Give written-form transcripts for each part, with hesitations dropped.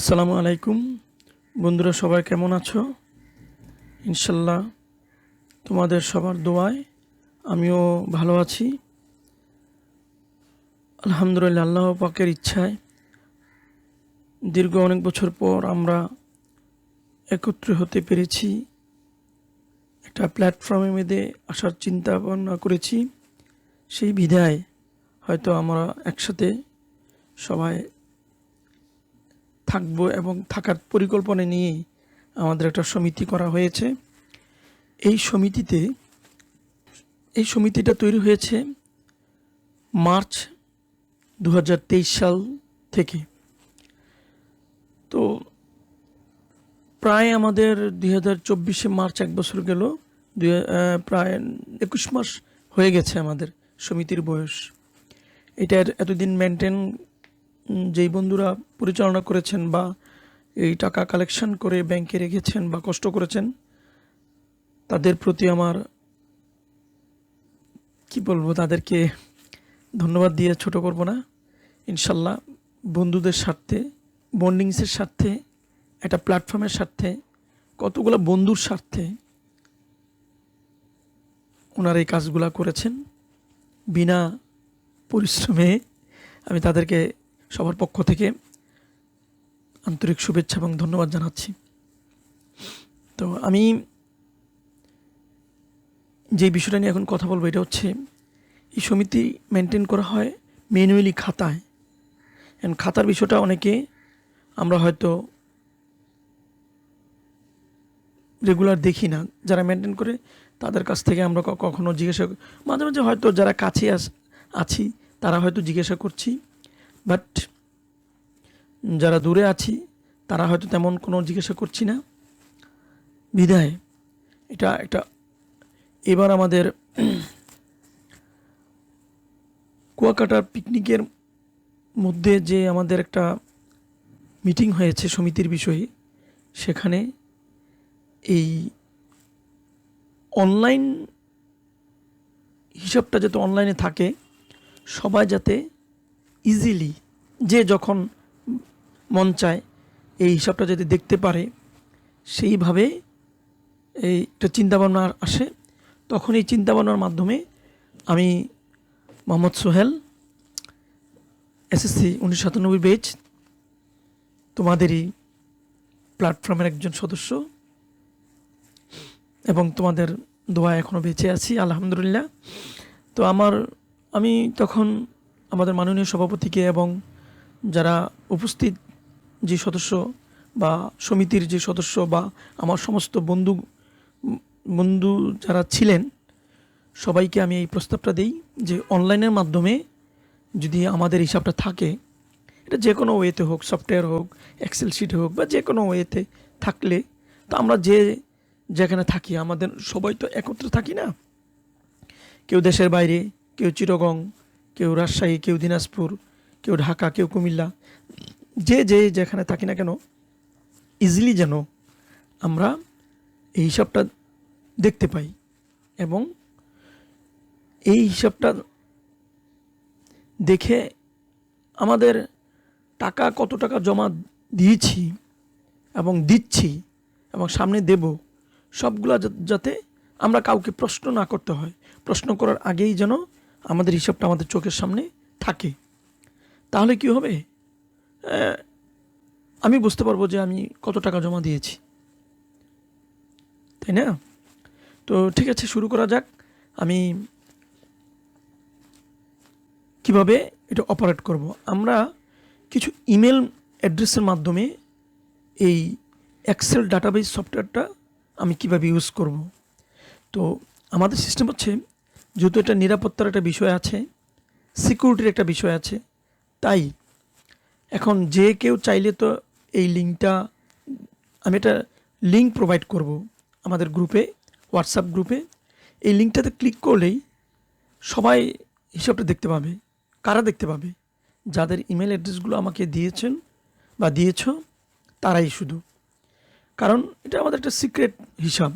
আসসালামু আলাইকুম বন্ধুরা, সবাই কেমন আছো? ইনশাল্লাহ তোমাদের সবার দোয়ায় আমিও ভালো আছি। আলহামদুলিল্লাহ, আল্লাহ পাকের ইচ্ছায় দীর্ঘ অনেক বছর পর আমরা একত্র হতে পেরেছি। একটা প্ল্যাটফর্মের মধ্যে আসার চিন্তা ভাবনা করেছি। সেই বিধায় হয়তো আমরা একসাথে সবাই থাকবো এবং থাকার পরিকল্পনা নিয়ে আমাদের একটা সমিতি করা হয়েছে। এই সমিতিটা তৈরি হয়েছে মার্চ 2023 সাল থেকে। তো প্রায় আমাদের 2024 মার্চ এক বছর গেল, প্রায় 21 মাস হয়ে গেছে আমাদের সমিতির বয়স। এটার এতদিন মেনটেন যেই বন্ধুরা পরিচালনা করেছেন বা এই টাকা কালেকশন করে ব্যাংকে রেখেছেন বা কষ্ট করেছেন, তাদের প্রতি আমার কি বলবো, তাদেরকে ধন্যবাদ দিয়ে ছোট করব না। ইনশাল্লাহ বন্ধুদের স্বার্থে, বন্ডিংসের স্বার্থে, একটা প্ল্যাটফর্মের স্বার্থে, কতগুলো বন্ধুর স্বার্থে ওনারা এই কাজগুলো করেছেন বিনা পরিশ্রমে। আমি তাদেরকে সবার পক্ষ থেকে আন্তরিক শুভেচ্ছা এবং ধন্যবাদ জানাচ্ছি। তো আমি যে বিষয়টা নিয়ে এখন কথা বলবো, এটা হচ্ছে এই সমিতি মেনটেন করা হয় ম্যানুয়ালি খাতায়। এখন খাতার বিষয়টা অনেকে আমরা হয়তো রেগুলার দেখি না, যারা মেনটেন করে তাদের কাছ থেকে আমরা কখনো জিজ্ঞাসা, মাঝে মাঝে হয়তো যারা কাছে আছি তারা হয়তো জিজ্ঞাসা করছি, বাট যারা দূরে আছি তারা হয়তো তেমন কোনো জিজ্ঞাসা করছি না। বিধায় এটা একটা, এবার আমাদের কুয়াকাটার পিকনিকের মধ্যে যে আমাদের একটা মিটিং হয়েছে সমিতির বিষয়ে, সেখানে এই অনলাইন হিসাবটা যাতে অনলাইনে থাকে, সবাই যাতে ইজিলি যে যখন মন চায় এই হিসাবটা যাতে দেখতে পারে, সেইভাবে একটা চিন্তাভাবনা আসে। তখন এই চিন্তাভাবনার মাধ্যমে আমি মোহাম্মদ সোহেল, SSC 1997 ব্যাচ, তোমাদেরই প্ল্যাটফর্মের একজন সদস্য, এবং তোমাদের দোয়া এখনও বেঁচে আছি আলহামদুলিল্লাহ। তো আমি তখন আমাদের মাননীয় সভাপতিকে এবং যারা উপস্থিত যে সদস্য বা সমিতির যে সদস্য বা আমার সমস্ত বন্ধু যারা ছিলেন, সবাইকে আমি এই প্রস্তাবটা দিই যে অনলাইনের মাধ্যমে যদি আমাদের হিসাবটা থাকে, এটা যে কোনো ওয়েতে হোক, সফটওয়্যার হোক, এক্সেল শিট হোক, বা যে কোনো ওয়েতে থাকলে, তো আমরা যেখানে থাকি, আমাদের সবাই তো একত্রে থাকি না, কেউ দেশের বাইরে, কেউ চিটাগং, কেউ রাজশাহী, কেউ দিনাজপুর, কেউ ঢাকা, কেউ কুমিল্লা, যেখানে থাকি না কেন, ইজিলি যেন আমরা এই হিসাবটা দেখতে পাই এবং এই হিসাবটা দেখে আমাদের টাকা কত টাকা জমা দিয়েছি এবং দিচ্ছি এবং সামনে দেব, সবগুলা যাতে আমরা কাউকে প্রশ্ন না করতে হয়, প্রশ্ন করার আগেই যেন আমাদের হিসাবটা আমাদের চোখের সামনে থাকে। তাহলে কি হবে, আমি বুঝতে পারবো যে আমি কত টাকা জমা দিয়েছি, তাই না? তো ঠিক আছে, শুরু করা যাক। আমি কিভাবে এটা অপারেট করব। আমরা কিছু ইমেল অ্যাড্রেসের মাধ্যমে এই এক্সেল ডাটাবেস সফটওয়্যারটা আমি কিভাবে ইউজ করব। তো আমাদের সিস্টেম হচ্ছে, যেহেতু এটা নিরাপত্তার একটা বিষয় আছে, সিকিউরিটির একটা বিষয় আছে, তাই এখন যে কেউ চাইলে তো এই লিঙ্কটা, আমি একটা লিঙ্ক প্রোভাইড করব আমাদের গ্রুপে, হোয়াটসঅ্যাপ গ্রুপে। এই লিঙ্কটাতে ক্লিক করলেই সবাই হিসাবটা দেখতে পাবে। কারা দেখতে পাবে? যাদের ইমেল অ্যাড্রেসগুলো আমাকে দিয়েছেন বা দিয়েছ, তারাই শুধু। কারণ এটা আমাদের একটা সিক্রেট হিসাব।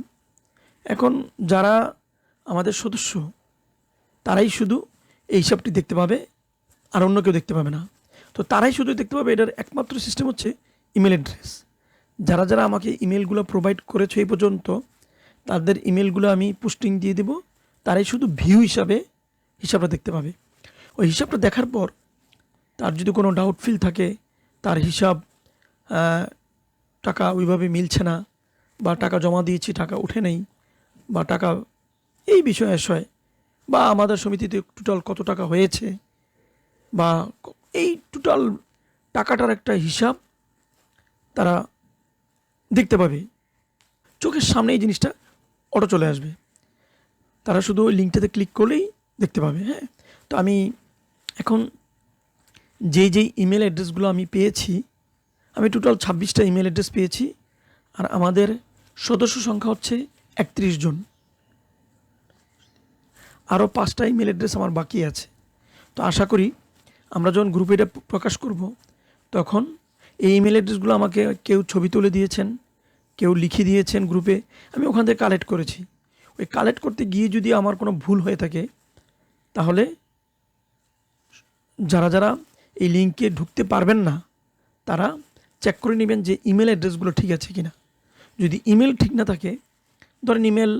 এখন যারা আমাদের সদস্য, তারাই শুধু এই হিসাবটি দেখতে পাবে, আর অন্য কেউ দেখতে পাবে না। তো তারাই শুধু দেখতে পাবে। এটার একমাত্র সিস্টেম হচ্ছে ইমেল অ্যাড্রেস। যারা যারা আমাকে ইমেলগুলো প্রোভাইড করেছে এই পর্যন্ত, তাদের ইমেলগুলো আমি পোস্টিং দিয়ে দেব, তারাই শুধু ভিউ হিসাবটা দেখতে পাবে। ওই হিসাবটা দেখার পর তার যদি কোনো ডাউট ফিল থাকে, তার হিসাব টাকা ওইভাবে মিলছে না, বা টাকা জমা দিয়েছি টাকা উঠে নেই, বা টাকা এই বিষয় বা আমাদের সমিতিতে টোটাল কত টাকা হয়েছে, বা এই টোটাল টাকাটার একটা হিসাব তারা দেখতে পাবে। চোখের সামনে এই জিনিসটা অটো চলে আসবে, তারা শুধু ওই লিঙ্কটাতে ক্লিক করলেই দেখতে পাবে। হ্যাঁ, তো আমি এখন যেই ইমেল অ্যাড্রেসগুলো আমি পেয়েছি, আমি টোটাল 26টা ইমেল অ্যাড্রেস পেয়েছি, আর আমাদের সদস্য সংখ্যা হচ্ছে 31 জন। আরও 5টা ইমেল অ্যাড্রেস আমার বাকি আছে। তো আশা করি আমরা যখন গ্রুপে এটা প্রকাশ করব, তখন এই ইমেল অ্যাড্রেসগুলো আমাকে কেউ ছবি তুলে দিয়েছেন, কেউ লিখে দিয়েছেন গ্রুপে, আমি ওখান থেকে কালেক্ট করেছি। ওই কালেক্ট করতে গিয়ে যদি আমার কোনো ভুল হয়ে থাকে, তাহলে যারা যারা এই লিঙ্কে ঢুকতে পারবেন না, তারা চেক করে নেবেন যে ইমেল অ্যাড্রেসগুলো ঠিক আছে কি না। যদি ইমেল ঠিক না থাকে, ধরেন ইমেল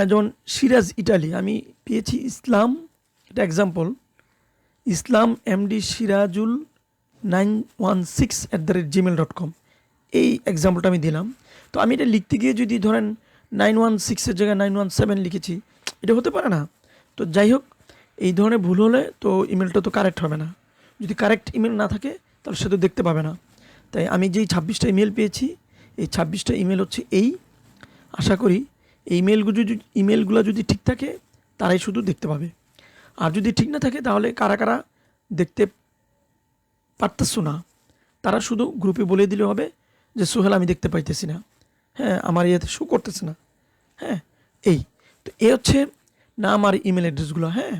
যেমন সিরাজ ইটালি, আমি পেয়েছি ইসলাম, এটা এক্সাম্পল, ইসলাম MD সিরাজুল 916@gmail.com, এই এক্সাম্পলটা আমি দিলাম। তো আমি এটা লিখতে গিয়ে যদি ধরেন 916-এর জায়গায় 917 লিখেছি, এটা হতে পারে না। তো যাই হোক, এই ধরনের ভুল হলে তো ইমেলটা তো কারেক্ট হবে না। যদি কারেক্ট ইমেল না থাকে, তাহলে সে তো দেখতে পাবে না। তাই আমি যেই 26টা ইমেল পেয়েছি, এই 26টা ইমেল হচ্ছে এই। আশা করি এই ইমেলগুলো যদি ঠিক থাকে, তারাই শুধু দেখতে পাবে। আর যদি ঠিক না থাকে, তাহলে কারা কারা দেখতে পারতেছো না, তারা শুধু গ্রুপে বলে দিলে হবে যে সোহেল আমি দেখতে পাইতেছি না, হ্যাঁ আমার ইয়েতে শো করতেছে না। হ্যাঁ, এই তো এ হচ্ছে নাম আর ইমেল অ্যাড্রেসগুলো। হ্যাঁ,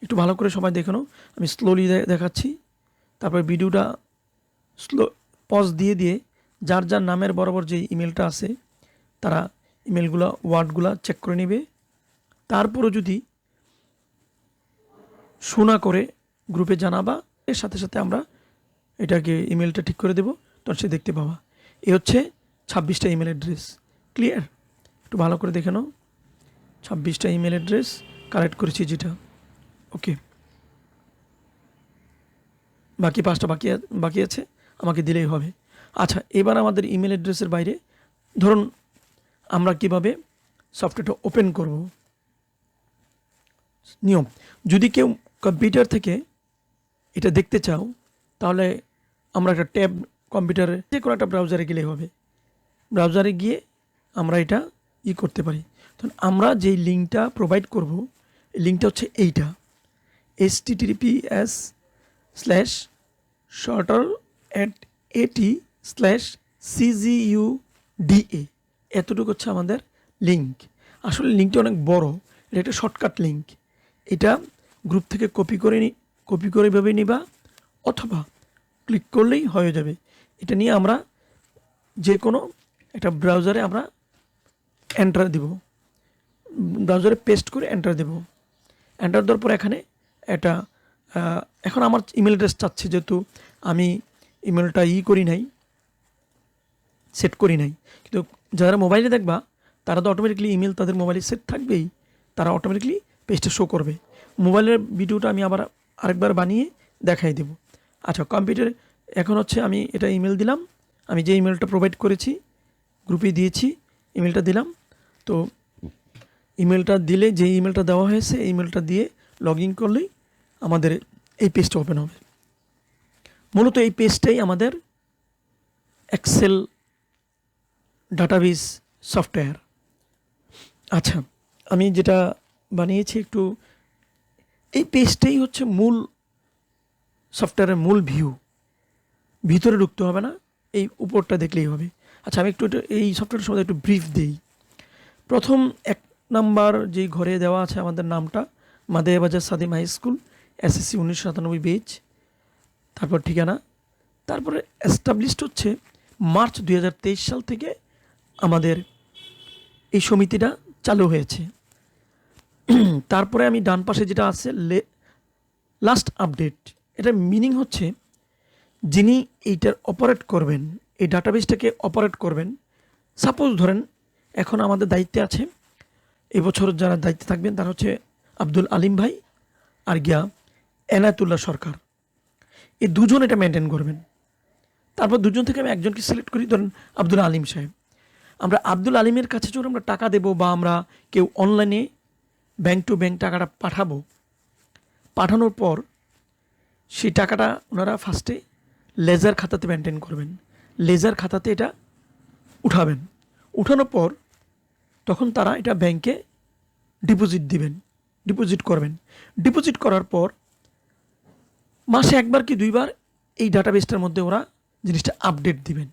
একটু ভালো করে সবাই দেখে নাও, আমি স্লোলি দেখাচ্ছি। তারপরে ভিডিওটা পজ দিয়ে যার যার নামের বরাবর যে ইমেলটা আছে, তারা ইমেলগুলো ওয়ার্ডগুলো চেক করে নেবে। তারপরও যদি শোনা করে গ্রুপে জানাবা, এর সাথে সাথে আমরা এটাকে ইমেলটা ঠিক করে দেবো, তখন সে দেখতে পাবা। এ হচ্ছে 26টা ইমেল অ্যাড্রেস। ক্লিয়ার? একটু ভালো করে দেখে নাও, 26টা ইমেল অ্যাড্রেস কালেক্ট করেছি যেটা। ওকে, বাকি 5টা বাকি আছে, আমাকে দিলেই হবে। আচ্ছা, এবার আমাদের ইমেল অ্যাড্রেসের বাইরে ধরুন আমরা কিভাবে সফটওয়্যারটা ওপেন করব। নিয়ম, যদি কেউ কম্পিউটার থেকে এটা দেখতে চাও, তাহলে আমরা একটা ট্যাব কম্পিউটারে যে কোনো একটা ব্রাউজারে গেলেই হবে। ব্রাউজারে গিয়ে আমরা এটা করতে পারি। তখন আমরা যেই লিঙ্কটা প্রোভাইড করব, এই লিঙ্কটা হচ্ছে এইটা, https://at/cguda, এতটুকু হচ্ছে আমাদের লিঙ্ক। আসলে লিঙ্কটা অনেক বড়, এটা একটা শর্টকাট লিঙ্ক। এটা গ্রুপ থেকে কপি করে এভাবে নিবা, অথবা ক্লিক করলেই হয়ে যাবে। এটা নিয়ে আমরা যে কোনো একটা ব্রাউজারে আমরা এন্টার দেব, ব্রাউজারে পেস্ট করে এন্টার দেব। এন্টার দেওয়ার পর এখানে এটা এখন আমার ইমেল অ্যাড্রেস চাচ্ছে, যেহেতু আমি ইমেলটা করি নাই, সেট করি নাই। কিন্তু যারা মোবাইলে দেখবা, তারা তো অটোমেটিকলি ইমেল তাদের মোবাইলে সেট থাকবেই, তারা অটোমেটিকলি পেজটা শো করবে। মোবাইলের ভিডিওটা আমি আবার আরেকবার বানিয়ে দেখাই দেব। আচ্ছা, কম্পিউটারে এখন হচ্ছে আমি এটা ইমেল দিলাম, আমি যে ইমেলটা প্রোভাইড করেছি গ্রুপে দিয়েছি, ইমেলটা দিলাম। তো ইমেলটা দিলে, যে ইমেলটা দেওয়া হয়েছে এই ইমেলটা দিয়ে লগ ইন করলেই আমাদের এই পেজটা ওপেন হবে। মূলত এই পেজটাই আমাদের এক্সেল ডাটাবেস সফটওয়্যার। আচ্ছা, আমি যেটা বানিয়েছি একটু, এই পেজটাই হচ্ছে মূল সফটওয়্যারের মূল ভিউ। ভিতরে ঢুকতে হবে না, এই উপরটা দেখলেই হবে। আচ্ছা, আমি একটু এই সফটওয়্যারের সম্বন্ধে একটু ব্রিফ দিই। প্রথম 1 নাম্বার যেই ঘরে দেওয়া আছে আমাদের নামটা, মাদেবাজার সাদিম হাই স্কুল, SSC 1997 বেচ, তারপর ঠিকানা, তারপরে এস্টাবলিশড হচ্ছে মার্চ 2023 সাল থেকে আমাদের এই সমিতিটা চালু হয়েছে। তারপরে আমি ডান পাশে যেটা আছে লাস্ট আপডেট, এটার মিনিং হচ্ছে যিনি এইটার অপারেট করবেন, এই ডাটাবেসটাকে অপারেট করবেন, সাপোজ ধরেন এখন আমাদের দায়িত্বে আছে, এবছর যারা দায়িত্বে থাকবেন তারা হচ্ছে আব্দুল আলিম ভাই আর গিয়া এনায়েতুল্লাহ সরকার, এই দুজন এটা মেনটেন করবেন। তারপর দুজন থেকে আমি একজনকে সিলেক্ট করি, ধরেন আব্দুল আলিম সাহেব। আমরা আব্দুল আলিমের কাছে যখন আমরা টাকা দেবো বা আমরা কেউ অনলাইনে ব্যাংক টু ব্যাংক টাকাটা পাঠাবো, পাঠানোর পর সেই টাকাটা ওনারা ফার্স্টে লেজার খাতাতে মেনটেন করবেন, লেজার খাতাতে এটা উঠাবেন, উঠানোর পর তখন তারা এটা ব্যাংকে ডিপোজিট দিবেন, ডিপোজিট করবেন। ডিপোজিট করার পর মাসে একবার কি দুইবার এই ডাটাবেসটার মধ্যে ওরা জিনিসটা আপডেট দিবেন।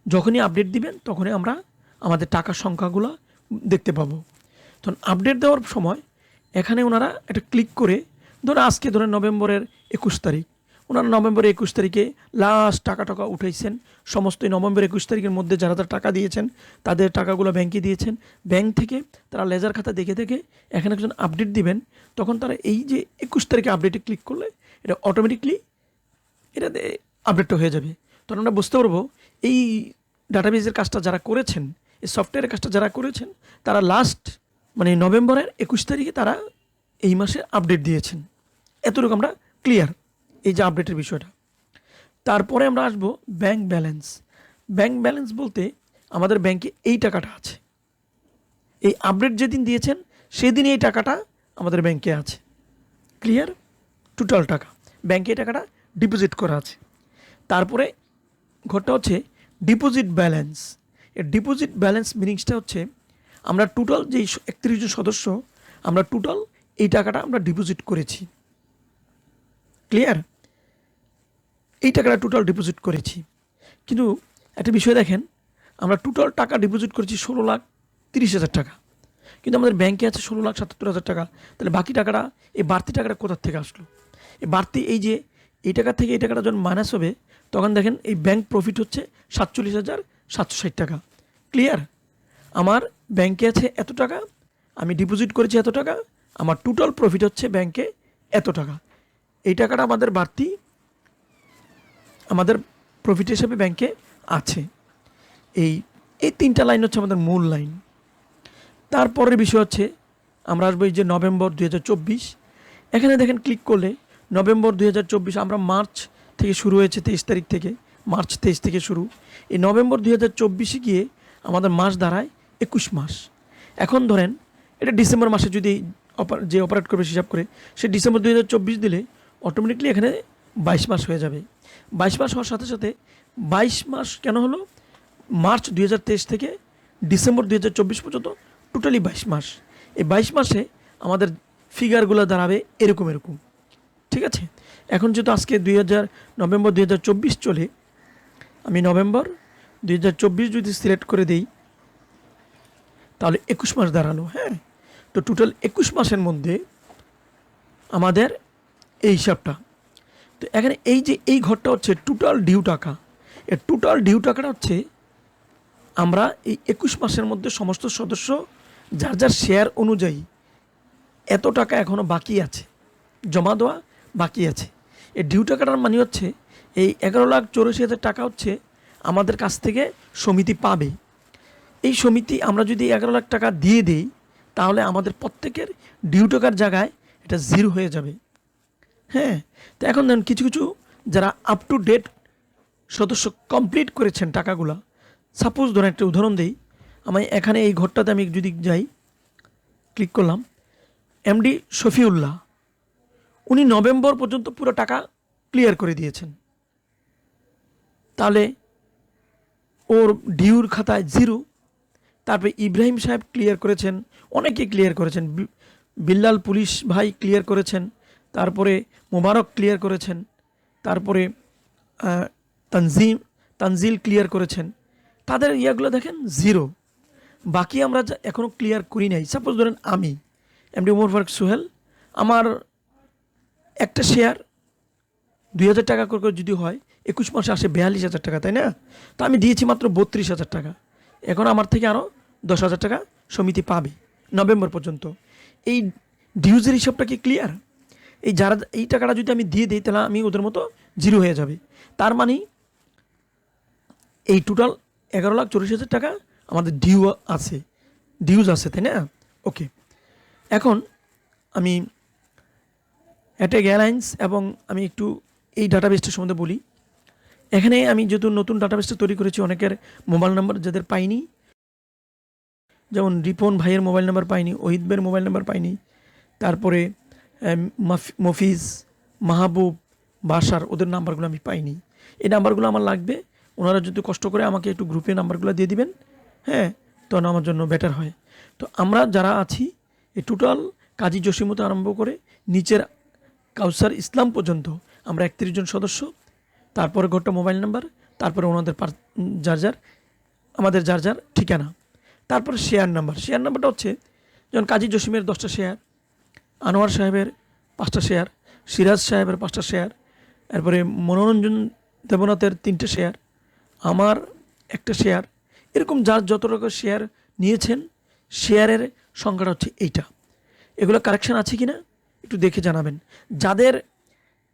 যখনই আপডেট দিবেন তখনই আমরা আমাদের টাকার সংখ্যাগুলো দেখতে পাবো। তখন আপডেট দেওয়ার সময় এখানে ওনারা এটা ক্লিক করে, ধরুন আজকে ধরেন নভেম্বরের 21 তারিখ, ওনারা নভেম্বরের 21 তারিখে লাস্ট টাকা উঠাইছেন, সমস্ত এই নভেম্বর 21 তারিখের মধ্যে যারা যারা টাকা দিয়েছেন তাদের টাকাগুলো ব্যাংকে দিয়েছেন। ব্যাংক থেকে তারা লেজার খাতা দেখে দেখে এখানে একজন আপডেট দিবেন, তখন তারা এই যে 21 তারিখে আপডেটে ক্লিক করলে এটা অটোমেটিকলি এটাতে আপডেটটা হয়ে যাবে। তখন আমরা বুঝতে পারবো এই ডাটাবেসের কাজটা যারা করেছেন, এই সফটওয়্যারের কাজটা যারা করেছেন, তারা লাস্ট মানে নভেম্বরের 21 তারিখে তারা এই মাসে আপডেট দিয়েছেন। এতটুকু আমরা ক্লিয়ার এই যে আপডেটের বিষয়টা। তারপরে আমরা আসবো ব্যাংক ব্যালেন্স। ব্যাংক ব্যালেন্স বলতে আমাদের ব্যাংকে এই টাকাটা আছে, এই আপডেট যেদিন দিয়েছেন সেদিনই এই টাকাটা আমাদের ব্যাংকে আছে। ক্লিয়ার? টোটাল টাকা ব্যাংকে এই টাকাটা ডিপোজিট করা আছে। তারপরে ঘরটা হচ্ছে ডিপোজিট ব্যালেন্স। এই ডিপোজিট ব্যালেন্স মিনিংসটা হচ্ছে আমরা টোটাল যেই 31 জন সদস্য, আমরা টোটাল এই টাকাটা আমরা ডিপোজিট করেছি। ক্লিয়ার? এই টাকাটা টোটাল ডিপোজিট করেছি। কিন্তু একটা বিষয় দেখেন, আমরা টোটাল টাকা ডিপোজিট করেছি 16,30,000 টাকা, কিন্তু আমাদের ব্যাংকে আছে 16,77,000 টাকা। তাহলে বাকি টাকাটা, এই বাড়তি টাকাটা কোথার থেকে আসলো? এই বাড়তি এই যে এই টাকা থেকে এই টাকাটা যখন মাইনাস হবে তখন দেখেন এই ব্যাংক প্রফিট হচ্ছে 47,760 টাকা। ক্লিয়ার? আমার ব্যাংকে আছে এত টাকা, আমি ডিপোজিট করেছি এত টাকা, আমার টোটাল প্রফিট হচ্ছে ব্যাংকে এত টাকা। এই টাকাটা আমাদের বাড়তি আমাদের প্রফিট হিসেবে ব্যাংকে আছে। এই এই তিনটা লাইন হচ্ছে আমাদের মূল লাইন। তারপরের বিষয় হচ্ছে আমরা আসবো এই যে নভেম্বর 2024। এখানে দেখেন ক্লিক করলে নভেম্বর 2024, আমরা মার্চ থেকে শুরু হয়েছে 23 তারিখ থেকে, মার্চ 23 থেকে শুরু। এই নভেম্বর 2024 গিয়ে আমাদের মাস দাঁড়ায় 21 মাস। এখন ধরেন এটা ডিসেম্বর মাসে যদি যে অপারেট করবে হিসাব করে সে ডিসেম্বর 2024 দিলে অটোমেটিকলি এখানে 22 মাস হয়ে যাবে। 22 মাস হওয়ার সাথে সাথে 22 মাস কেন হলো? মার্চ 2023 থেকে ডিসেম্বর 2024 পর্যন্ত টোটালি 22 মাস। এই 22 মাসে আমাদের ফিগারগুলো দাঁড়াবে এরকম এরকম। ঠিক আছে? এখন যেহেতু আজকে নভেম্বর 2024 চলে, আমি নভেম্বর 2024 যদি সিলেক্ট করে দেই তাহলে 21 মাস দাঁড়ালো। হ্যাঁ, তো টোটাল 21 মাসের মধ্যে আমাদের এই হিসাবটা। তো এখানে এই যে এই ঘরটা হচ্ছে টোটাল ডিউ টাকা। এই টোটাল ডিউ টাকাটা হচ্ছে আমরা এই 21 মাসের মধ্যে সমস্ত সদস্য যার যার শেয়ার অনুযায়ী এত টাকা এখনও বাকি আছে, জমা দেওয়া বাকি আছে। এই ডিউ টাকাটার মানে হচ্ছে এই 11,84,000 টাকা হচ্ছে আমাদের কাছ থেকে সমিতি পাবে। এই সমিতি আমরা যদি 11 লাখ টাকা দিয়ে দিই তাহলে আমাদের প্রত্যেকের ডিউ টাকার জায়গায় এটা জিরো হয়ে যাবে। হ্যাঁ, তো এখন ধরুন কিছু কিছু যারা আপ টু ডেট সদস্য কমপ্লিট করেছেন টাকাগুলা, সাপোজ ধরেন একটা উদাহরণ দিই, আমি এখানে এই ঘরটাতে আমি যদি যাই, ক্লিক করলাম, এমডি শফিউল্লাহ, উনি নভেম্বর পর্যন্ত পুরো টাকা ক্লিয়ার করে দিয়েছেন। তাহলে ওর ডিউর খাতায় জিরো। তারপরে ইব্রাহিম সাহেব ক্লিয়ার করেছেন, অনেকে ক্লিয়ার করেছেন, বিল্লাল পুলিশ ভাই ক্লিয়ার করেছেন, তারপরে মোবারক ক্লিয়ার করেছেন, তারপরে তানজিল ক্লিয়ার করেছেন। তাদের ইয়াগুলো দেখেন জিরো। বাকি আমরা এখনও ক্লিয়ার করি নাই। সাপোজ ধরেন আমি এমডি ওমর ফারুক সোহেল, আমার একটা শেয়ার 2,000 টাকা করে যদি হয়, 21 মাসে আসে 42,000 টাকা, তাই না? তো আমি দিয়েছি মাত্র 32,000 টাকা। এখন আমার থেকে আরও 10,000 টাকা সমিতি পাবে নভেম্বর পর্যন্ত। এই ডিউজের হিসাবটা কি ক্লিয়ার? এই যারা এই টাকাটা যদি আমি দিয়ে দিই তাহলে আমি ওদের মতো জিরো হয়ে যাবে। তার মানে এই টোটাল 11,40,000 টাকা আমাদের ডিউজ আছে, তাই না? ওকে, এখন আমি অ্যাটেক এয়ারলাইন্স এবং আমি একটু এই ডাটাবেসটার সম্বন্ধে বলি। এখানে আমি যেহেতু নতুন ডাটাবেসটা তৈরি করেছি, অনেকের মোবাইল নাম্বার যাদের পাইনি, যেমন রিপন ভাইয়ের মোবাইল নাম্বার পাইনি, ওহিদ ভাইয়ের মোবাইল নাম্বার পাইনি, তারপরে মফিজ, মাহবুব, বাসার, ওদের নাম্বারগুলো আমি পাইনি। এই নাম্বারগুলো আমার লাগবে। ওনারা যদি কষ্ট করে আমাকে একটু গ্রুপে নাম্বারগুলো দিয়ে দিবেন, হ্যাঁ, তখন আমার জন্য বেটার হয়। তো আমরা যারা আছি এই টোটাল কাজী জসিমতে আরম্ভ করে নিচের কাউসার ইসলাম পর্যন্ত আমরা 31 জন সদস্য। তারপরে ঘরটা মোবাইল নাম্বার, তারপরে ওনাদের আমাদের যার যার ঠিকানা, তারপরে শেয়ার নাম্বারটা হচ্ছে যেমন কাজী জসিমের 10টা শেয়ার, আনোয়ার সাহেবের 5টা শেয়ার, সিরাজ সাহেবের 5টা শেয়ার, তারপরে মনোরঞ্জন দেবনাথের 3টে শেয়ার, আমার 1টা শেয়ার, এরকম যার যত রকম শেয়ার নিয়েছেন শেয়ারের সংখ্যাটা হচ্ছে এইটা। এগুলো কারেকশান আছে কি না একটু দেখে জানাবেন। যাদের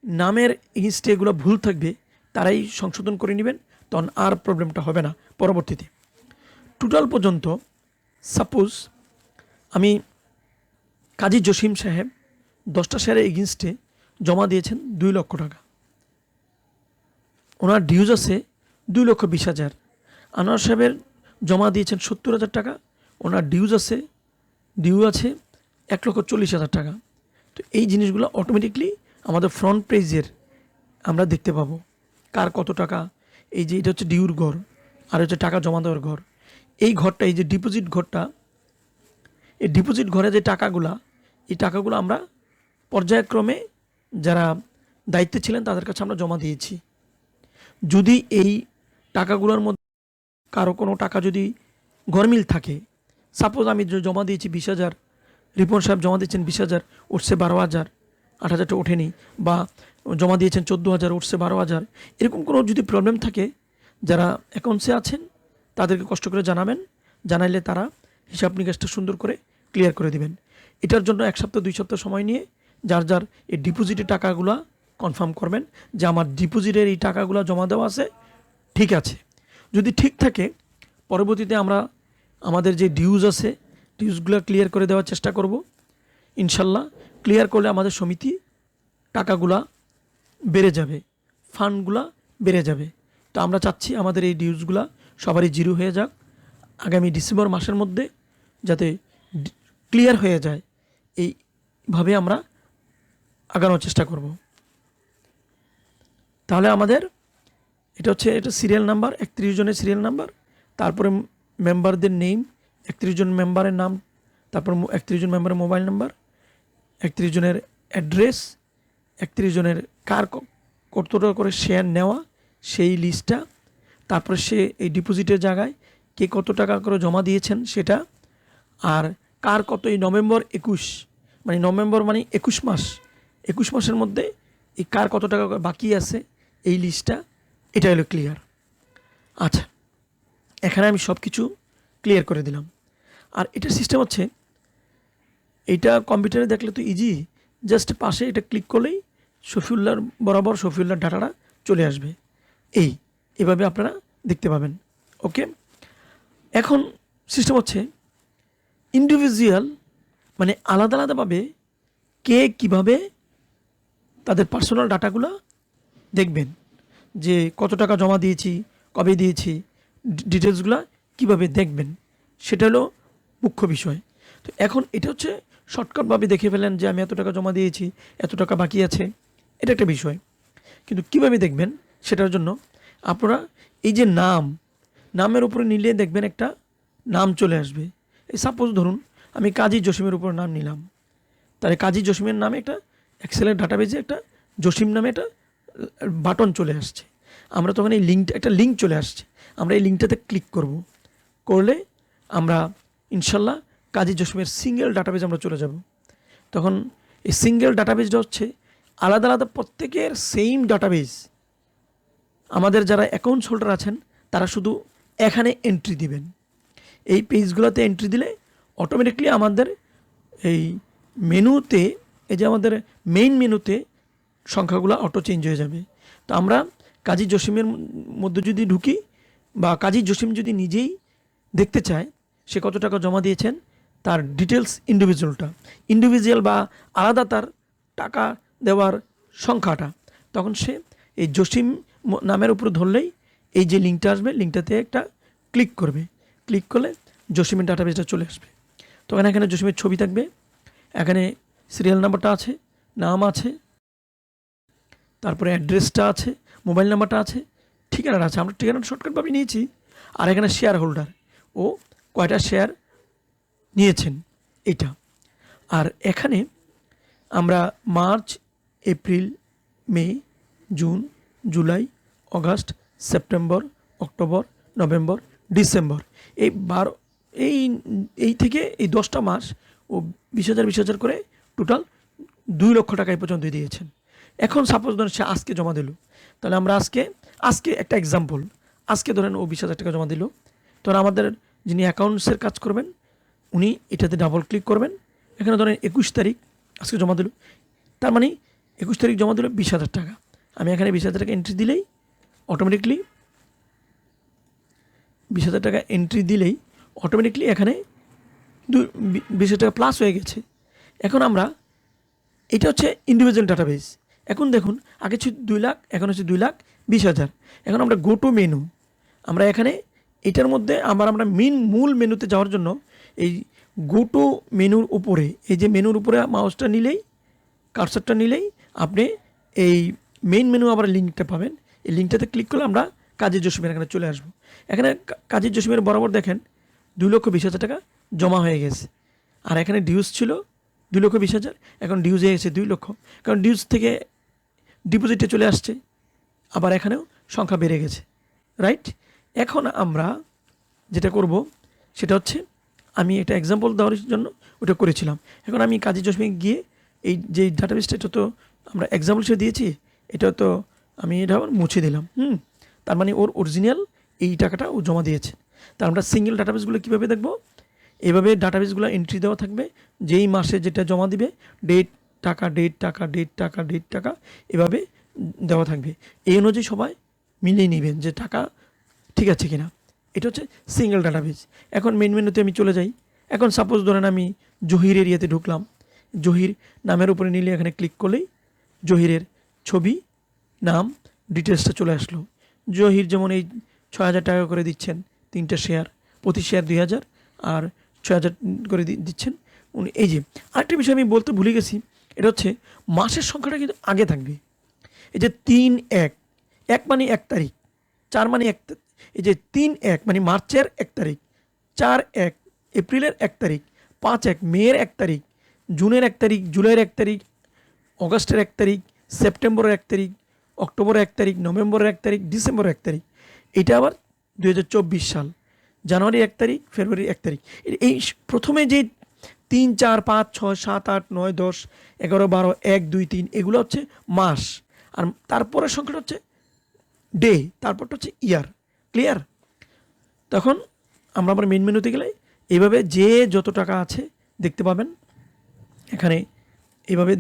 নামের এগেইনস্টে এগুলো ভুল থাকবে তারাই সংশোধন করে নেবেন, তখন আর প্রবলেমটা হবে না পরবর্তীতে। টোটাল পর্যন্ত সাপোজ আমি কাজী জসিম সাহেব 10টা শেয়ারের এগেইনস্টে জমা দিয়েছেন 2 লক্ষ টাকা, ওনার ডিউজ আছে 2,20,000। আনোয়ার সাহেবের জমা দিয়েছেন 70,000 টাকা, ওনার ডিউ আছে 1,40,000 টাকা। তো এই জিনিসগুলো অটোমেটিকলি আমাদের ফ্রন্ট পেজের আমরা দেখতে পাবো কার কত টাকা। এই যে এটা হচ্ছে ডিউর ঘর, আর হচ্ছে টাকা জমা দেওয়ার ঘর। এই ঘরটা, এই যে ডিপোজিট ঘরটা, এই ডিপোজিট ঘরে যে এই টাকাগুলো আমরা পর্যায়ক্রমে যারা দায়িত্বে ছিলেন তাদের কাছে আমরা জমা দিয়েছি। যদি এই টাকাগুলোর মধ্যে কারো কোনো টাকা যদি গরমিল থাকে, সাপোজ আমি জমা দিয়েছি 20,000, রিপন সাহেব জমা দিয়েছেন 20,000, উঠছে 12,000, 8,000টা ওঠেনি, বা জমা দিয়েছেন 14,000, উঠছে 12,000, এরকম কোনো যদি প্রবলেম থাকে যারা অ্যাকাউন্টসে আছেন তাদেরকে কষ্ট করে জানাইলে তারা হিসাব নিকাশটা সুন্দর করে ক্লিয়ার করে দিবেন। এটার জন্য 1 সপ্তাহ 2 সপ্তাহ সময় নিয়ে যার এই ডিপোজিটের টাকাগুলো কনফার্ম করবেন যে আমার ডিপোজিটের এই টাকাগুলো জমা দেওয়া আছে, ঠিক আছে। যদি ঠিক থাকে পরবর্তীতে আমরা আমাদের যে ডিউজগুলো ক্লিয়ার করে দেওয়ার চেষ্টা করব ইনশাল্লাহ। ক্লিয়ার করলে আমাদের সমিতি টাকাগুলা বেড়ে যাবে, ফান্ডগুলা বেড়ে যাবে। তো আমরা চাচ্ছি আমাদের এই ডিউজগুলা সবারই জিরো হয়ে যাক আগামী ডিসেম্বর মাসের মধ্যে, যাতে ক্লিয়ার হয়ে যায়। এইভাবে আমরা আগানোর চেষ্টা করব। তাহলে আমাদের এটা সিরিয়াল নাম্বার, 31 জনের সিরিয়াল নাম্বার, তারপরে মেম্বারদের নেম, 31 জন মেম্বারের নাম, তারপর 31 জন মেম্বারের মোবাইল নাম্বার, 31 জনের অ্যাড্রেস, 31 জনের কার কত টাকা করে শেয়ার নেওয়া সেই লিস্টটা, তারপরে সে এই ডিপোজিটের জায়গায় কে কত টাকা করে জমা দিয়েছেন সেটা, আর কার কত এই নভেম্বর 21 মানে 21 মাসের মধ্যে এই কার কত টাকা বাকি আছে এই লিস্টটা, এটা হলো ক্লিয়ার। আচ্ছা, এখানে আমি সব কিছু ক্লিয়ার করে দিলাম। আর এটার সিস্টেম হচ্ছে, এইটা কম্পিউটারে দেখলে তো ইজি, জাস্ট পাশে এটা ক্লিক করলেই শফিউল্লাহর বরাবর শফিউল্লাহর ডাটাটা চলে আসবে। এভাবে আপনারা দেখতে পাবেন। ওকে, এখন সিস্টেম হচ্ছে ইন্ডিভিজুয়াল, মানে আলাদা আলাদাভাবে কে কীভাবে তাদের পার্সোনাল ডাটাগুলো দেখবেন, যে কত টাকা জমা দিয়েছি, কবে দিয়েছি, ডিটেলসগুলো কীভাবে দেখবেন, সেটা হলো মুখ্য বিষয়। তো এখন এটা হচ্ছে শর্টকাটভাবে দেখে ফেলেন যে আমি এত টাকা জমা দিয়েছি, এত টাকা বাকি আছে, এটা একটা বিষয়। কিন্তু কীভাবে দেখবেন সেটার জন্য আপনারা এই যে নামের উপরে নিলে দেখবেন একটা নাম চলে আসবে। এই সাপোজ ধরুন আমি কাজী জসিমের উপর নাম নিলাম, তাহলে কাজী জসিমের নামে একটা এক্সেলের ডাটাবেজে একটা জসিম নামে একটা বাটন চলে আসছে। আমরা তখন এই একটা লিঙ্ক চলে আসছে, আমরা এই লিঙ্কটাতে ক্লিক করলে আমরা ইনশাল্লাহ কাজী জসিমের সিঙ্গেল ডাটাবেজ আমরা চলে যাব। তখন এই সিঙ্গেল ডাটাবেজটা হচ্ছে আলাদা আলাদা প্রত্যেকের সেম ডাটাবেজ। আমাদের যারা অ্যাকাউন্টস হোল্ডার আছেন তারা শুধু এখানে এন্ট্রি দিবেন, এই পেজগুলোতে এন্ট্রি দিলে অটোমেটিকলি আমাদের এই মেনুতে, এই যে আমাদের মেইন মেনুতে সংখ্যাগুলো অটো চেঞ্জ হয়ে যাবে। তো আমরা কাজী জসিমের মধ্যে যদি ঢুকি বা কাজী জসিম যদি নিজেই দেখতে চায় সে কত টাকা জমা দিয়েছেন, তার ডিটেলস ইন্ডিভিজুয়াল বা আলাদা তার টাকা দেওয়ার সংখ্যাটা, তখন সে এই জসিম নামের উপর ধরলেই এই যে লিঙ্কটা আসবে, লিঙ্কটাতে একটা ক্লিক করবে, ক্লিক করলে জসিমের ডাটাবেসটা চলে আসবে। তখন এখানে জসিমের ছবি থাকবে, এখানে সিরিয়াল নাম্বারটা আছে, নাম আছে, তারপরে অ্যাড্রেসটা আছে, মোবাইল নাম্বারটা আছে, ঠিকানাটা আছে। আমরা ঠিকানাটা শর্টকাটভাবে নিয়েছি। আর এখানে শেয়ার হোল্ডার ও কয়টা শেয়ার নিয়েছেন এটা। আর এখানে আমরা March, April, May, June, July, August, September, October, November, December, এই এই থেকে এই 10টা মাস ও 20,000 করে টোটাল 2 লক্ষ টাকা এই পর্যন্ত দিয়েছেন। এখন সাপোজ ধরেন সে আজকে জমা দিল, তাহলে আমরা আজকে একটা এক্সাম্পল, আজকে ধরেন ও 20,000 টাকা জমা দিল, তখন আমাদের যিনি অ্যাকাউন্টসের কাজ করবেন উনি এটাতে ডাবল ক্লিক করবেন। এখানে ধরেন 21 তারিখ আজকে জমা দিল, তার মানে 21 তারিখ জমা দিল 20,000 টাকা। আমি এখানে 20,000 টাকা এন্ট্রি দিলেই অটোমেটিকলি 20,000 টাকা এন্ট্রি দিলেই অটোমেটিকলি এখানে 20,000 টাকা প্লাস হয়ে গেছে। এখন আমরা এটা হচ্ছে ইন্ডিভিজুয়াল ডাটাবেস। এখন দেখুন আগে ছিল 2 লাখ, এখন হচ্ছে 2,20,000। এখন আমরা গো টু মেনু, আমরা এখানে এটার মধ্যে আমরা মূল মেনুতে যাওয়ার জন্য এই গো টু মেনুর উপরে, এই যে মেনুর উপরে মাউসটা নিলেই, কার্সারটা নিলেই আপনি এই মেইন মেনু আবার লিঙ্কটা পাবেন। এই লিঙ্কটাতে ক্লিক করলে আমরা কাজী জসিমের এখানে চলে আসবো। এখানে কাজী জসিমের বরাবর দেখেন 2,20,000 টাকা জমা হয়ে গেছে। আর এখানে ডিউজ ছিল 2,20,000, এখন ডিউজ হয়ে গেছে 2 লক্ষ, কারণ ডিউজ থেকে ডিপোজিটে চলে আসছে, আবার এখানেও সংখ্যা বেড়ে গেছে, রাইট। এখন আমরা যেটা করব সেটা হচ্ছে, আমি এটা এক্সাম্পল দেওয়ার জন্য ওটা করেছিলাম। এখন আমি কাজী জসিমে গিয়ে এই যে ডাটাবেসটা, এটা তো আমরা এক্সাম্পল হিসেবে দিয়েছি, এটা তো আমি এটা আবার মুছে দিলাম। তার মানে ওর অরিজিনাল এই টাকাটা ও জমা দিয়েছে। তার আমরা সিঙ্গেল ডাটাবেসগুলো কীভাবে দেখব, এভাবে ডাটাবেসগুলো এন্ট্রি দেওয়া থাকবে, যেই মাসে যেটা জমা দিবে ডেট টাকা, ডেট টাকা, ডেট টাকা, ডেট টাকা, এভাবে দেওয়া থাকবে। এই অনুযায়ী সবাই মিলিয়ে নেবেন যে টাকা ঠিক আছে কিনা। এটা হচ্ছে সিঙ্গেল ডাটাবেস। এখন মেন মেনুতে আমি চলে যাই। এখন সাপোজ ধরেন আমি জহির এরিয়াতে ঢুকলাম, জহির নামের উপরে নিলে এখানে ক্লিক করলেই জহিরের ছবি, নাম, ডিটেলসটা চলে আসলো। জহির যেমন এই 6,000 টাকা করে দিচ্ছেন, 3টে শেয়ার, প্রতি শেয়ার 2,000 আর 6,000 করে দিচ্ছেন উনি। এই যে আরেকটা বিষয় আমি বলতে ভুলে গেছি, এটা হচ্ছে মাসের সংখ্যাটা কিন্তু আগে থাকবে। এই যে 3-1, 1 মানে 1 তারিখ, 4 মানে 1, এই যে 3-1 মানে মার্চের 1 তারিখ, 4-1 এপ্রিলের 1 তারিখ, 5-1 মেয়ের 1 তারিখ, জুনের 1 তারিখ, জুলাইয়ের 1 তারিখ, অগস্টের 1 তারিখ, সেপ্টেম্বরের 1 তারিখ, অক্টোবরের 1 তারিখ, নভেম্বরের 1 তারিখ, ডিসেম্বরের 1 তারিখ। এটা আবার 2024 সাল, জানুয়ারি 1 তারিখ, ফেব্রুয়ারি 1 তারিখ। এই প্রথমে যে 3, 4, 5, 6, 7, 8, 9, 10, 11, 12, 1, 2, 3 এগুলো হচ্ছে মাস, আর তারপরের সংখ্যাটা হচ্ছে ডে, তারপরটা হচ্ছে ইয়ার। ক্লিয়ার? তখন আমরা আবার মেন মেনুতে গেলে এইভাবে যে যত টাকা আছে দেখতে পাবেন। এখানে এইভাবে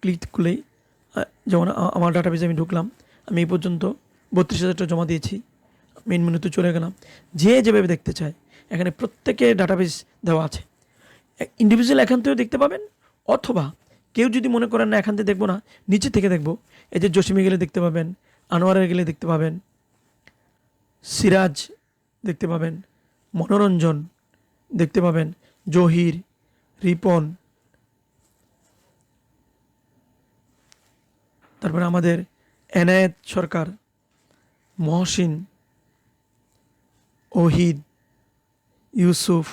ক্লিক করলেই, যেমন আমার ডাটাবেসে আমি ঢুকলাম, আমি এই পর্যন্ত 32,000 টাকা জমা দিয়েছি। মেন মেনুতে চলে গেলাম, যে যেভাবে দেখতে চায় এখানে প্রত্যেকের ডাটাবেস দেওয়া আছে। ইন্ডিভিজুয়াল এখান থেকেও দেখতে পাবেন, অথবা কেউ যদি মনে করেন না এখান থেকে দেখবো না, নিচে থেকে দেখবো, এই যে জসিমে গেলে দেখতে পাবেন, আনোয়ারে গেলে দেখতে পাবেন, সিরাজ দেখতে পাবেন, মনোরঞ্জন দেখতে পাবেন, জহির, রিপন, তারপরে আমাদের এনায়েত সরকার, মহসিন, ওহিদ, ইউসুফ,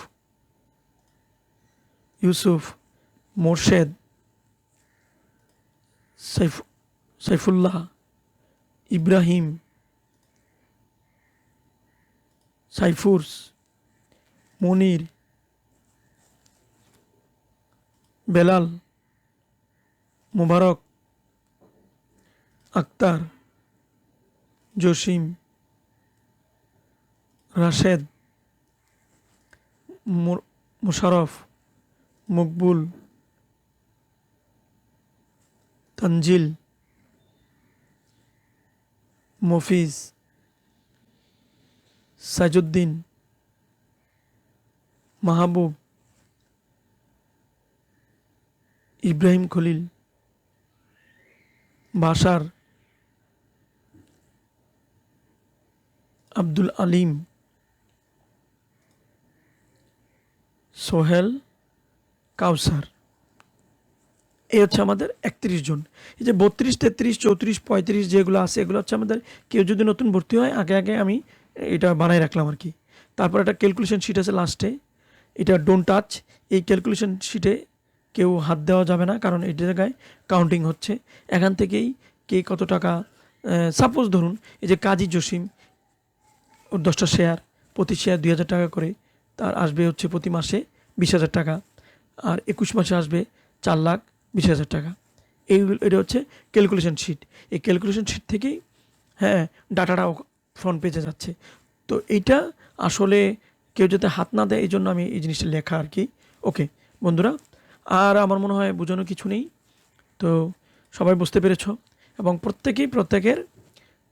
মোর্শেদ, সাইফুল্লাহ, ইব্রাহিম, সাইফুরস, মনির, বেলাল, মুবারক, আক্তার, জসিম, রাশেদ, মুশারফ, মকবুল, তানজিল, মফিজ, সাইজুদ্দিন, মাহবুব, ইব্রাহিম খলিল, বাশার, আব্দুল আলিম, সোহেল, কাউসার। এই হচ্ছে আমাদের 31 জন। এই যে 32, 33, 34, 35 যেগুলো আছে এগুলো হচ্ছে আমাদের, কেউ যদি নতুন ভর্তি হয় আগে আগে আমি এটা বানাই রাখলাম আর কি। তারপর একটা ক্যালকুলেশন শিট আছে লাস্টে, এটা ডোন্ট টাচ। এই ক্যালকুলেশন শিটে কেউ হাত দেওয়া যাবে না, কারণ এই জায়গায় কাউন্টিং হচ্ছে। এখান থেকেই কে কত টাকা, সাপোজ ধরুন এই যে কাজী জসিম, ওর 10টা শেয়ার, প্রতি শেয়ার 2,000 টাকা করে, তার আসবে হচ্ছে প্রতি মাসে 20,000 টাকা, আর 21 মাসে আসবে 4,20,000 টাকা। এটা হচ্ছে ক্যালকুলেশন শিট। এই ক্যালকুলেশন শিট থেকেই ডাটাটা ফ্রন্ট পেজে যাচ্ছে। তো এইটা আসলে কেউ যাতে হাত না দেয় এই জন্য আমি এই জিনিসটা লেখা আর কি। ওকে বন্ধুরা, আর আমার মনে হয় বোঝানোর কিছু নেই। তো সবাই বুঝতে পেরেছ, এবং প্রত্যেকের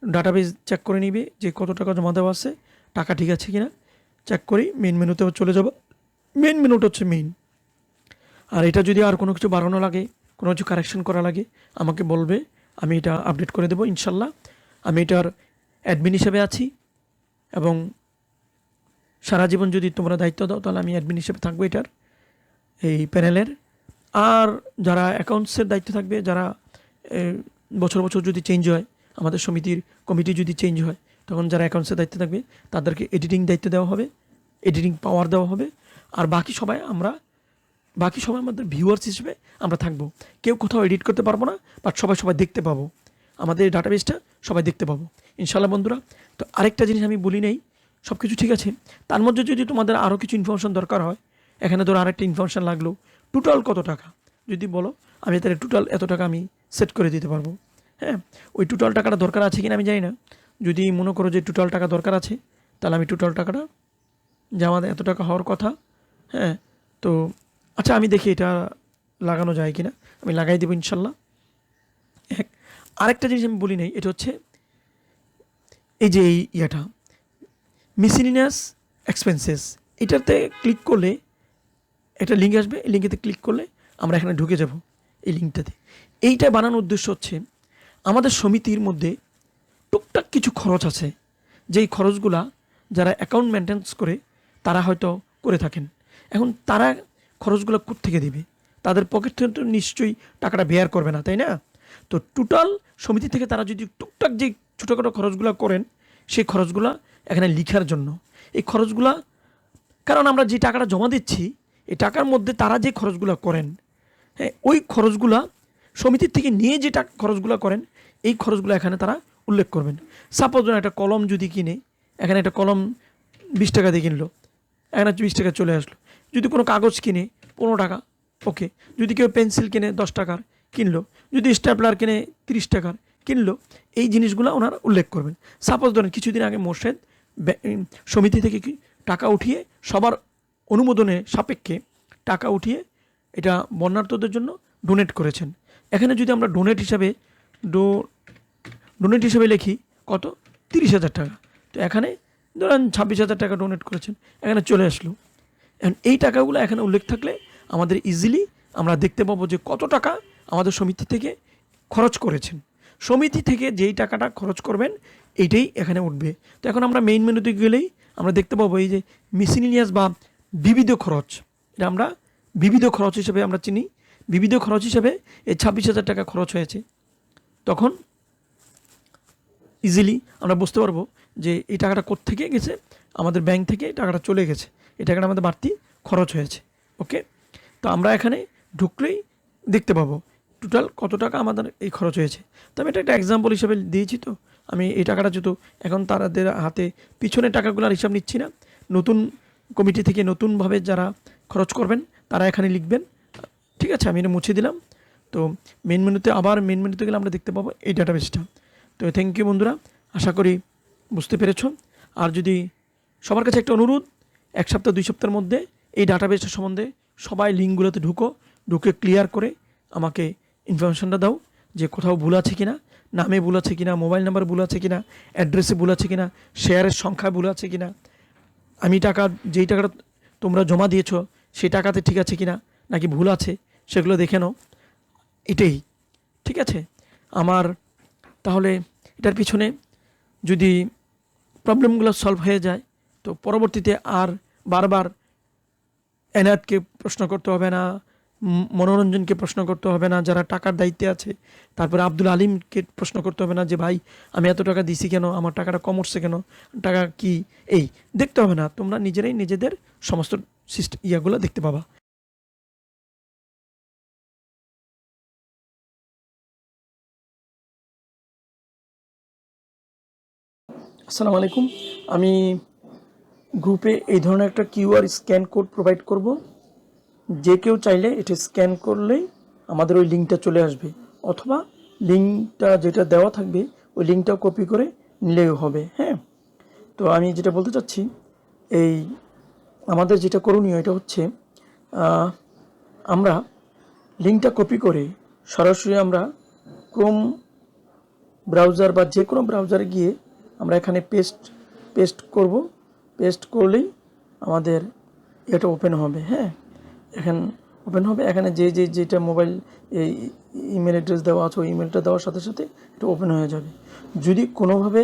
ডাটাবেজ চেক করে নিবে যে কত টাকা জমা দেওয়া আছে, টাকা ঠিক আছে কিনা চেক করি। মেইন মেনুতেও চলে যাব, মেইন মেনুটা হচ্ছে মেইন। আর এটা যদি আর কোনো কিছু বাড়ানো লাগে, কোনো কিছু কারেকশন করা লাগে আমাকে বলবে, আমি এটা আপডেট করে দেবো ইনশাল্লাহ। আমি এটার অ্যাডমিন হিসেবে আছি, এবং সারা জীবন যদি তোমরা দায়িত্ব দাও তাহলে আমি অ্যাডমিন হিসেবে থাকবো এটার, এই প্যানেলের। আর যারা অ্যাকাউন্টসের দায়িত্ব থাকবে, যারা বছর বছর যদি চেঞ্জ হয়, আমাদের সমিতির কমিটি যদি চেঞ্জ হয়, তখন যারা অ্যাকাউন্টসের দায়িত্ব থাকবে তাদেরকে এডিটিং দায়িত্ব দেওয়া হবে, এডিটিং পাওয়ার দেওয়া হবে। আর বাকি সবাই আমাদের ভিউয়ার্স হিসেবে আমরা থাকবো। কেউ কোথাও এডিট করতে পারবো না, বাট সবাই দেখতে পাবো, আমাদের ডাটাবেসটা সবাই দেখতে পাবো ইনশাল্লাহ বন্ধুরা। তো আরেকটা জিনিস আমি বলি নাই, সব কিছু ঠিক আছে, তার মধ্যে যদি তোমাদের আরও কিছু ইনফরমেশন দরকার হয়, এখানে ধরো আরেকটা ইনফরমেশান লাগলো, টোটাল কত টাকা যদি বলো, আমি তাহলে টোটাল এত টাকা আমি সেট করে দিতে পারবো। হ্যাঁ, ওই টোটাল টাকাটা দরকার আছে কিনা আমি জানি না। যদি মনে করো যে টোটাল টাকা দরকার আছে, তাহলে আমি টোটাল টাকাটা, যে আমাদের এত টাকা হওয়ার কথা, হ্যাঁ, তো আচ্ছা আমি দেখি এটা লাগানো যায় কিনা, আমি লাগাই দেবো ইনশাল্লাহ। আরেকটা জিনিস আমি বলি নাই, এটা হচ্ছে এই যে এই ইয়েটা মিসেলিনিয়াস এক্সপেন্সেস, এটাতে ক্লিক করলে একটা লিঙ্ক আসবে, এই লিঙ্কেতে ক্লিক করলে আমরা এখানে ঢুকে যাব এই লিঙ্কটাতে। এইটা বানানোর উদ্দেশ্য হচ্ছে আমাদের সমিতির মধ্যে টুকটাক কিছু খরচ আছে, যেই খরচগুলা যারা অ্যাকাউন্ট মেনটেন্স করে তারা হয়তো করে থাকেন। এখন তারা খরচগুলো কোত্থেকে দিবে? তাদের পকেট থেকে তো নিশ্চয়ই টাকাটা বেয়ার করবে না, তাই না? তো টোটাল সমিতি থেকে তারা যদি টুকটাক যে ছোটোখাটো খরচগুলো করেন, সেই খরচগুলা এখানে লিখার জন্য, এই খরচগুলা, কারণ আমরা যে টাকাটা জমা দিচ্ছি এই টাকার মধ্যে তারা যে খরচগুলো করেন, হ্যাঁ, ওই খরচগুলা সমিতির থেকে নিয়ে যে খরচগুলো করেন, এই খরচগুলো এখানে তারা উল্লেখ করবেন। সাপোজ একটা কলম যদি কিনে, এখানে একটা কলম 20 টাকা দিয়ে কিনলো, এখানে 20 টাকা চলে আসলো। যদি কোনো কাগজ কিনে 15 টাকা, ওকে। যদি কেউ পেন্সিল কিনে 10 টাকার কিনলো, যদি স্ট্যাপলার কিনে 30 টাকার কিনলো, এই জিনিসগুলো ওনারা উল্লেখ করবেন। সাপোজ ধরেন কিছুদিন আগে মোর্শেদ সমিতি থেকে কি টাকা উঠিয়ে, সবার অনুমোদনে সাপেক্ষে টাকা উঠিয়ে এটা বন্যার্তদের জন্য ডোনেট করেছেন। এখানে যদি আমরা ডোনেট হিসাবে লিখি কত, 30,000 টাকা, তো এখানে ধরেন 26,000 টাকা ডোনেট করেছেন, এখানে চলে আসলো। এখন এই টাকাগুলো এখানে উল্লেখ থাকলে আমাদের ইজিলি আমরা দেখতে পাবো যে কত টাকা আমাদের সমিতি থেকে খরচ করেছেন। সমিতি থেকে যেই টাকাটা খরচ করবেন এইটাই এখানে উঠবে। তো এখন আমরা মেইন মেনুতে গেলেই আমরা দেখতে পাবো এই যে মিসেলিনিয়াস বা বিবিধ খরচ, এটা আমরা বিবিধ খরচ হিসেবে আমরা চিনি। বিবিধ খরচ হিসেবে এই 26,000 টাকা খরচ হয়েছে, তখন ইজিলি আমরা বুঝতে পারবো যে এই টাকাটা কোত্থেকে গেছে, আমাদের ব্যাংক থেকে টাকাটা চলে গেছে, এই টাকাটা আমাদের বাড়তি খরচ হয়েছে। ওকে, তো আমরা এখানে ঢুকলেই দেখতে পাবো টোটাল কত টাকা আমাদের এই খরচ হয়েছে। তো আমি এটা একটা এক্সাম্পল হিসেবে দিয়েছি। তো আমি এই টাকাটা যেহেতু এখন তাদের হাতে পিছনের টাকাগুলোর হিসাব নিচ্ছি না, নতুন কমিটি থেকে নতুনভাবে যারা খরচ করবেন তারা এখানে লিখবেন। ঠিক আছে, আমি এটা মুছে দিলাম। তো মেন মেনুতে গেলে আমরা দেখতে পাবো এই ডাটাবেসটা। তো থ্যাংক ইউ বন্ধুরা, আশা করি বুঝতে পেরেছো। আর যদি সবার কাছে একটা অনুরোধ, 1 সপ্তাহ 2 সপ্তাহের মধ্যে এই ডাটাবেসটা সম্বন্ধে সবাই লিঙ্কগুলোতে ঢুকে ক্লিয়ার করে আমাকে ইনফরমেশনটা দাও যে কোথাও ভুল আছে কিনা, নামে ভুল আছে কিনা, মোবাইল নাম্বার ভুল আছে কিনা, অ্যাড্রেসে ভুল আছে কিনা, শেয়ারের সংখ্যা ভুল আছে কিনা, আমি যেই টাকাটা তোমরা জমা দিয়েছো সেই টাকাতে ঠিক আছে কিনা নাকি ভুল আছে সেগুলো দেখে নাও। এটাই ঠিক আছে আমার। তাহলে এটার পিছনে যদি প্রবলেমগুলো সলভ হয়ে যায় তো পরবর্তীতে আর বারবার এনায়েতকে প্রশ্ন করতে হবে না, মনোরঞ্জনকে প্রশ্ন করতে হবে না যারা টাকার দায়িত্বে আছে, তারপরে আব্দুল আলিমকে প্রশ্ন করতে হবে না যে ভাই আমি এত টাকা দিছি কেন, আমার টাকাটা কম উঠছে কেন, টাকা কি, এই দেখতে হবে না। তোমরা নিজেরাই নিজেদের সমস্ত ইয়াগুলো দেখতে পাবা। আসসালামু আলাইকুম। আমি গ্রুপে এই ধরনের একটা কিউআর স্ক্যান কোড প্রোভাইড করব। যে কেউ চাইলে এটা স্ক্যান করলেই আমাদের ওই লিঙ্কটা চলে আসবে, অথবা লিঙ্কটা যেটা দেওয়া থাকবে ওই লিঙ্কটাও কপি করে নিলেও হবে। হ্যাঁ, তো আমি যেটা বলতে চাচ্ছি, এই আমাদের যেটা করণীয় এটা হচ্ছে আমরা লিঙ্কটা কপি করে সরাসরি আমরা ক্রোম ব্রাউজার বা যে কোনো ব্রাউজারে গিয়ে আমরা এখানে পেস্ট করব। পেস্ট করলেই আমাদের এটা ওপেন হবে। হ্যাঁ, এখানে ওপেন হবে। এখানে যেটা মোবাইল এই ইমেল অ্যাড্রেস দেওয়া আছে ওই ইমেলটা দেওয়ার সাথে সাথে এটা ওপেন হয়ে যাবে। যদি কোনোভাবে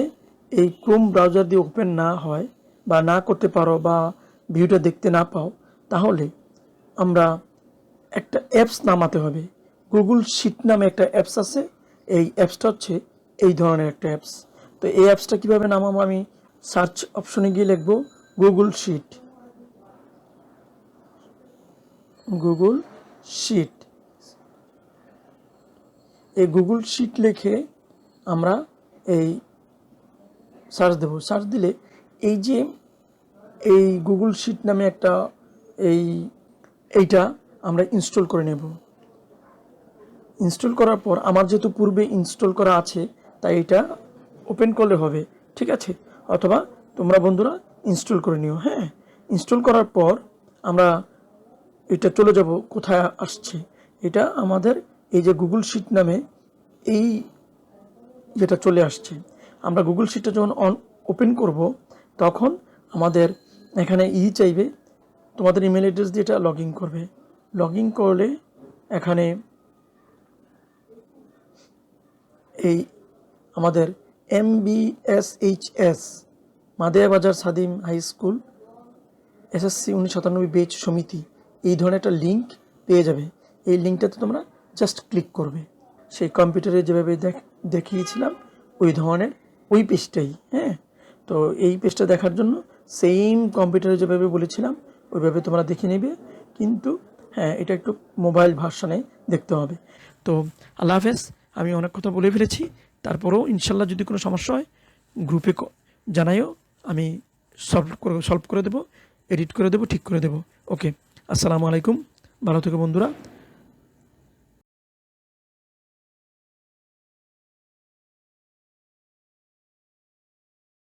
এই ক্রোম ব্রাউজার দিয়ে ওপেন না হয় বা না করতে পারো বা ভিউটা দেখতে না পাও, তাহলে আমরা একটা অ্যাপস নামাতে হবে। গুগল শিট নামে একটা অ্যাপস আছে। এই অ্যাপসটা হচ্ছে এই ধরনের একটা অ্যাপস। তো এই অ্যাপসটা কীভাবে নামাবো, আমি সার্চ অপশনে গিয়ে লিখবো গুগল শিট। গুগল শিট, এই গুগল শিট লিখে আমরা এই সার্চ দেব। সার্চ দিলে এই গুগল শিট নামে একটা এইটা আমরা ইনস্টল করে নেব। ইনস্টল করার পর আমার যেহেতু পূর্বে ইনস্টল করা আছে তাই এটা ওপেন করলে হবে, ঠিক আছে। অথবা তোমরা বন্ধুরা ইনস্টল করে নিও। হ্যাঁ, ইনস্টল করার পর আমরা এটা চলে যাব কোথায় আসছে, এটা আমাদের এই যে গুগল শিট নামে এই যেটা চলে আসছে। আমরা গুগল শিটটা যখন ওপেন করব তখন আমাদের এখানে চাইবে, তোমাদের ইমেল অ্যাড্রেস দিয়ে এটা লগ ইন করবে। লগ ইন করলে এখানে এই আমাদের MBSHS মাদেয়া বাজার সাদিম হাই স্কুল SSC 1997 বেচ সমিতি, এই ধরনের একটা লিঙ্ক পেয়ে যাবে। এই লিঙ্কটাতে তোমরা জাস্ট ক্লিক করবে, সেই কম্পিউটারে যেভাবে দেখিয়েছিলাম ওই ধরনের ওই পেজটাই। হ্যাঁ, তো এই পেজটা দেখার জন্য সেম কম্পিউটারে যেভাবে বলেছিলাম ওইভাবে তোমরা দেখে নেবে, কিন্তু হ্যাঁ এটা একটু মোবাইল ভার্সনে দেখতে হবে। তো আল্লাহ হাফেজ। আমি অনেক কথা বলে ফেলেছি, তারপরেও ইনশাল্লাহ যদি কোনো সমস্যা হয় গ্রুপে জানাইও, আমি সলভ করে দেবো, এডিট করে দেবো, ঠিক করে দেবো। ওকে, আসসালামু আলাইকুম, ভালো থেকো বন্ধুরা।